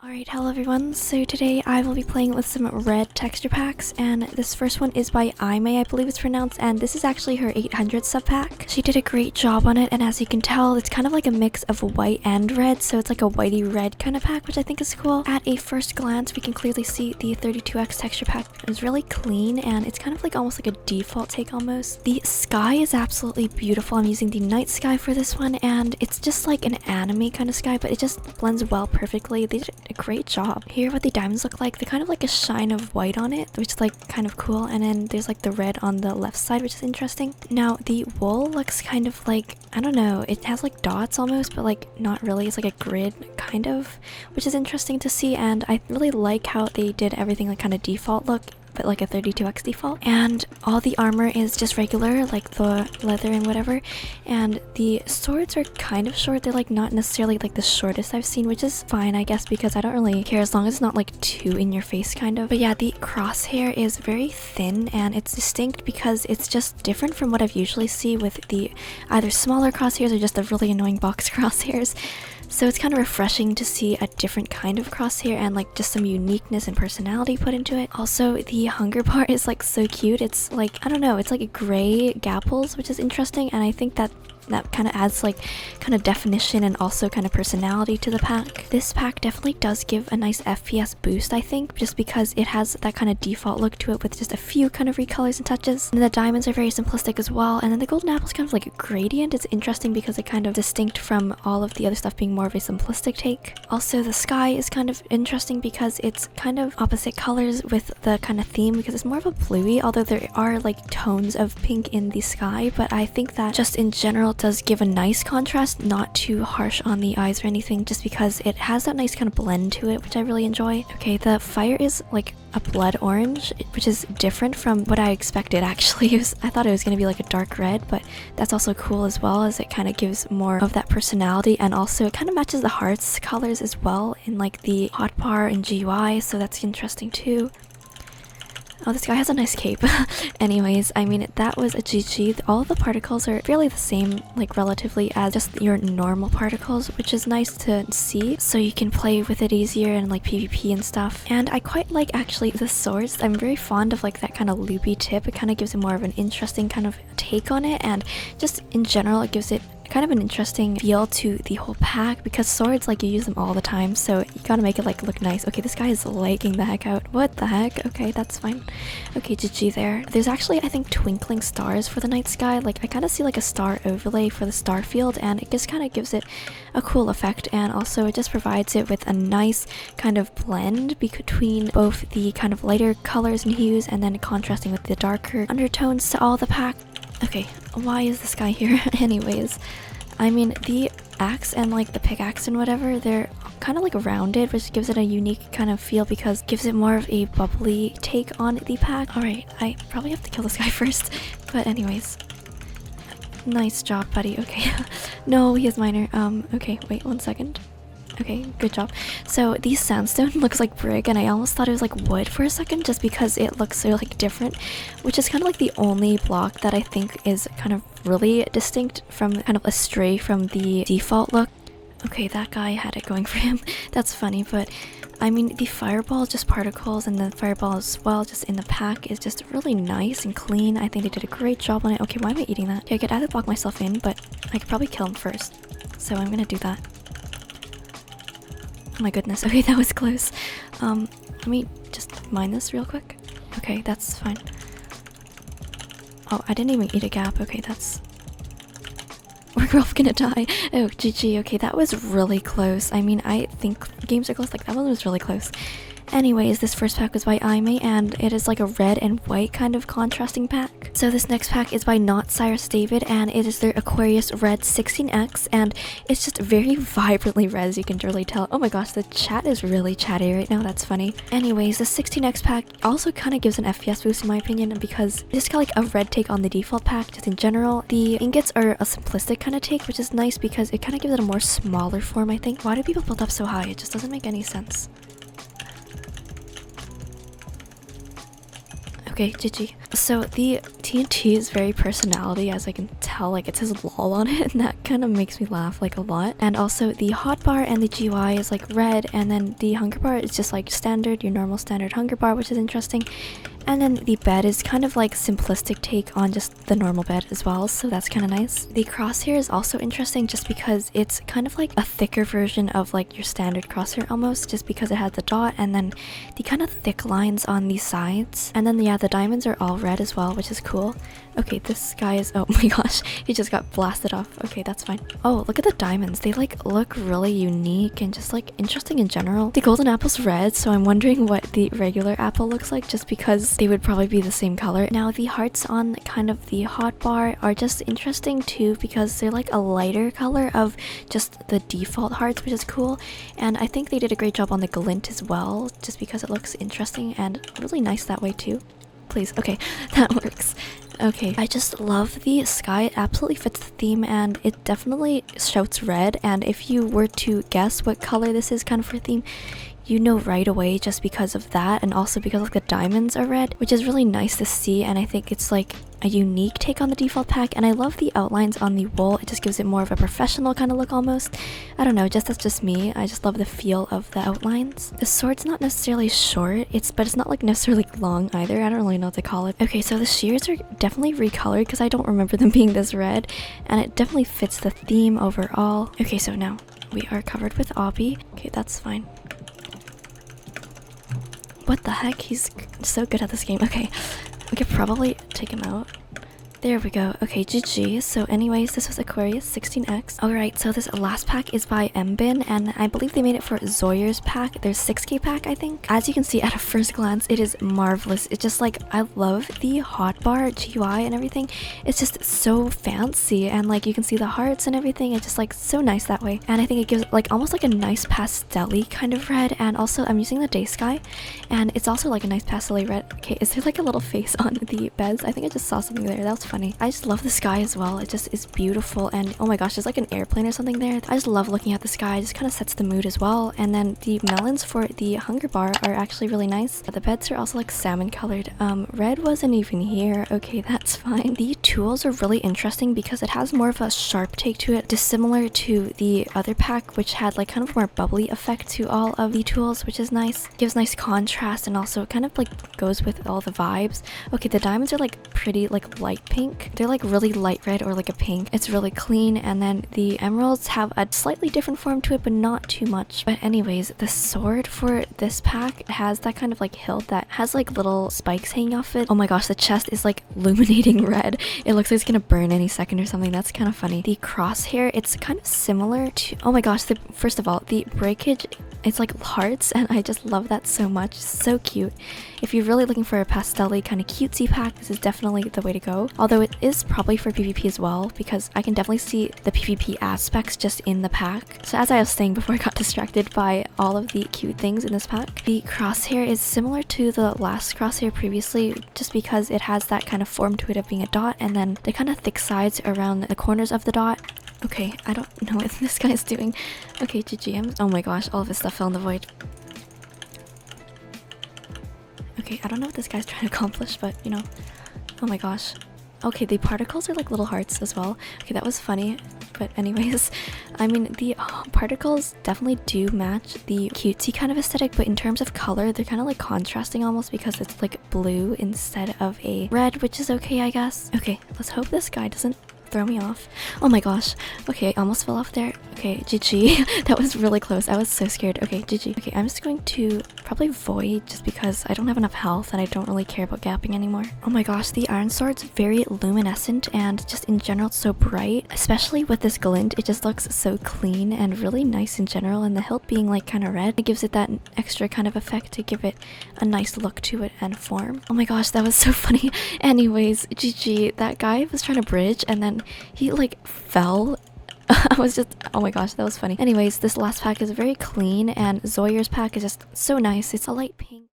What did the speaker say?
Alright, hello everyone. So today I will be playing with some red texture packs, and this first one is by Aiyme, I believe it's pronounced, and this is actually her 800 sub pack. She did a great job on it, and as you can tell, it's kind of like a mix of white and red, so it's like a whitey red kind of pack, which I think is cool. At a first glance, we can clearly see the 32x texture pack is really clean, and it's kind of like almost like a default take almost. The sky is absolutely beautiful. I'm using the night sky for this one, and it's just like an anime kind of sky, but it just blends well perfectly. They did a great job. Here what the diamonds look like, they're kind of like a shine of white on it, which is like kind of cool, and then there's like the red on the left side, which is interesting. Now the wool looks kind of like, I don't know, it has like dots almost, but like not really. It's like a grid kind of, which is interesting to see, and I really like how they did everything like kind of default look, but like a 32x default. And all the armor is just regular, like the leather and whatever, and the swords are kind of short. They're like not necessarily like the shortest I've seen, which is fine I guess, because I don't really care as long as it's not like too in your face kind of. But yeah, the crosshair is very thin, and it's distinct because it's just different from what I've usually see with the either smaller crosshairs or just the really annoying box crosshairs. So it's kind of refreshing to see a different kind of crosshair and like just some uniqueness and personality put into it. Also, the hunger bar is like so cute. It's like, I don't know, it's like a gray gapples, which is interesting, and I think that kind of adds like kind of definition and also kind of personality to the pack. This pack definitely does give a nice FPS boost, I think, just because it has that kind of default look to it with just a few kind of recolors and touches. And the diamonds are very simplistic as well, and then the golden apple is kind of like a gradient. It's interesting because it's kind of distinct from all of the other stuff being more of a simplistic take. Also, the sky is kind of interesting because it's kind of opposite colors with the kind of theme, because it's more of a bluey, although there are like tones of pink in the sky, but I think that just in general does give a nice contrast, not too harsh on the eyes or anything, just because it has that nice kind of blend to it, which I really enjoy. Okay, the fire is like a blood orange, which is different from what I expected actually. I thought it was going to be like a dark red, but that's also cool as well, as it kind of gives more of that personality, and also it kind of matches the hearts colors as well in like the hotbar and GUI, so that's interesting too. Oh, this guy has a nice cape. Anyways, I mean, that was a GG. All of the particles are fairly the same, like relatively, as just your normal particles, which is nice to see, so you can play with it easier and like PvP and stuff. And I quite like actually the swords. I'm very fond of like that kind of loopy tip. It kind of gives it more of an interesting kind of take on it, and just in general it gives it kind of an interesting feel to the whole pack, because swords, like, you use them all the time, so you gotta make it like look nice. Okay, this guy is lagging the heck out. What the heck? Okay, that's fine. Okay, GG there. There's actually, I think, twinkling stars for the night sky. Like, I kind of see like a star overlay for the star field, and it just kind of gives it a cool effect, and also it just provides it with a nice kind of blend between both the kind of lighter colors and hues and then contrasting with the darker undertones to all the pack. Okay, why is this guy here? Anyways, I mean, the axe and like the pickaxe and whatever, they're kind of like rounded, which gives it a unique kind of feel because it gives it more of a bubbly take on the pack. Alright, I probably have to kill this guy first, but anyways. Nice job, buddy. Okay. No, he has minor. Okay, wait 1 second. Okay, good job. So the sandstone looks like brick, and I almost thought it was like wood for a second just because it looks so like different, which is kind of like the only block that I think is kind of really distinct from, kind of astray from the default look. Okay, that guy had it going for him. That's funny, but I mean, the fireball, just particles, and the fireball as well, just in the pack, is just really nice and clean. I think they did a great job on it. Okay, why am I eating that? Okay, I could either block myself in, but I could probably kill him first. So I'm gonna do that. Oh my goodness, okay, that was close. Let me just mine this real quick. Okay, that's fine. Oh, I didn't even eat a gap. Okay, that's... We're both gonna die. Oh, GG. Okay, that was really close. I mean, I think games are close. Like, that one was really close. Anyways, this first pack was by Aiyme, and it is like a red and white kind of contrasting pack. So this next pack is by NotCyrusDavid, and it is their Aquarius Red 16X, and it's just very vibrantly red, as you can really tell. Oh my gosh, the chat is really chatty right now. That's funny. Anyways, the 16X pack also kind of gives an FPS boost in my opinion, because it's kind of like a red take on the default pack. Just in general, the ingots are a simplistic kind of take, which is nice because it kind of gives it a more smaller form, I think. Why do people build up so high? It just doesn't make any sense. Okay, GG. So the TNT is very personality, as I can tell, like it says lol on it, and that kind of makes me laugh like a lot. And also the hotbar and the GUI is like red, and then the hunger bar is just like standard, your normal standard hunger bar, which is interesting. And then the bed is kind of like simplistic take on just the normal bed as well, so that's kind of nice. The crosshair is also interesting just because it's kind of like a thicker version of like your standard crosshair almost, just because it has the dot and then the kind of thick lines on the sides. And then yeah, the diamonds are all red as well, which is cool. Okay, this guy is, oh my gosh, he just got blasted off. Okay, that's fine. Oh, look at the diamonds. They like look really unique and just like interesting in general. The golden apple's red, so I'm wondering what the regular apple looks like, just because they would probably be the same color. Now the hearts on kind of the hotbar are just interesting too, because they're like a lighter color of just the default hearts, which is cool. And I think they did a great job on the glint as well, just because it looks interesting and really nice that way too. Please, okay, that works. Okay, I just love the sky. It absolutely fits the theme, and it definitely shouts red. And if you were to guess what color this is kind of for theme, you know right away, just because of that, and also because like the diamonds are red, which is really nice to see. And I think it's like a unique take on the default pack, and I love the outlines on the wool. It just gives it more of a professional kind of look almost. I don't know, that's just me. I just love the feel of the outlines. The sword's not necessarily short, but it's not like necessarily long either. I don't really know what to call it. Okay, so the shears are definitely recolored because I don't remember them being this red, and it definitely fits the theme overall. Okay, so now we are covered with obby. Okay, that's fine. What the heck? He's so good at this game. Okay, we could probably take him out. There we go. Okay, GG. So anyways, this was Aquarius 16X. Alright, so this last pack is by mbin, and I believe they made it for Zoyr's pack. Their 6K pack, I think. As you can see at a first glance, it is marvelous. It's just like, I love the hotbar GUI and everything. It's just so fancy, and like you can see the hearts and everything. It's just like so nice that way. And I think it gives like almost like a nice pastel-y kind of red. And also I'm using the day sky, and it's also like a nice pastel-y red. Okay, is there like a little face on the beds? I think I just saw something there. That was funny. I just love the sky as well. It just is beautiful, and oh my gosh, there's like an airplane or something there. I just love looking at the sky. It just kind of sets the mood as well. And then the melons for the hunger bar are actually really nice. The beds are also like salmon colored. Red wasn't even here. Okay, that's fine. The tools are really interesting because it has more of a sharp take to it, dissimilar to the other pack, which had like kind of more bubbly effect to all of the tools, which is nice. Gives nice contrast, and also kind of like goes with all the vibes. Okay, the diamonds are like pretty like light pink. They're like really light red or like a pink. It's really clean. And then the emeralds have a slightly different form to it, but not too much. But anyways, the sword for this pack has that kind of like hilt that has like little spikes hanging off it. Oh my gosh, the chest is like illuminating red. It looks like it's gonna burn any second or something. That's kind of funny. The crosshair, it's kind of similar to, oh my gosh, first of all, the breakage, it's like hearts, and I just love that so much. So cute. If you're really looking for a pastel-y kind of cutesy pack, this is definitely the way to go. Although it is probably for PvP as well, because I can definitely see the PvP aspects just in the pack. So as I was saying before I got distracted by all of the cute things in this pack, the crosshair is similar to the last crosshair previously, just because it has that kind of form to it of being a dot, and then the kind of thick sides around the corners of the dot. Okay, I don't know what this guy's doing. Okay, GG. Oh my gosh, all of his stuff fell in the void. Okay, I don't know what this guy's trying to accomplish, but you know. Oh my gosh. Okay, the particles are like little hearts as well. Okay, that was funny. But anyways, I mean, the particles definitely do match the cutesy kind of aesthetic, but in terms of color, they're kind of like contrasting almost, because it's like blue instead of a red, which is okay, I guess. Okay, let's hope this guy doesn't throw me off. Oh my gosh. Okay, I almost fell off there. Okay, GG. That was really close. I was so scared. Okay, GG. Okay, I'm just going to probably void, just because I don't have enough health and I don't really care about gapping anymore. Oh my gosh, the iron sword's very luminescent, and just in general it's so bright, especially with this glint. It just looks so clean and really nice in general, and the hilt being like kind of red, it gives it that extra kind of effect to give it a nice look to it and form. Oh my gosh, that was so funny. Anyways, GG. That guy was trying to bridge, and then he like fell. I was just, oh my gosh, that was funny. Anyways, this last pack is very clean, and Zoyr's pack is just so nice. It's a light pink.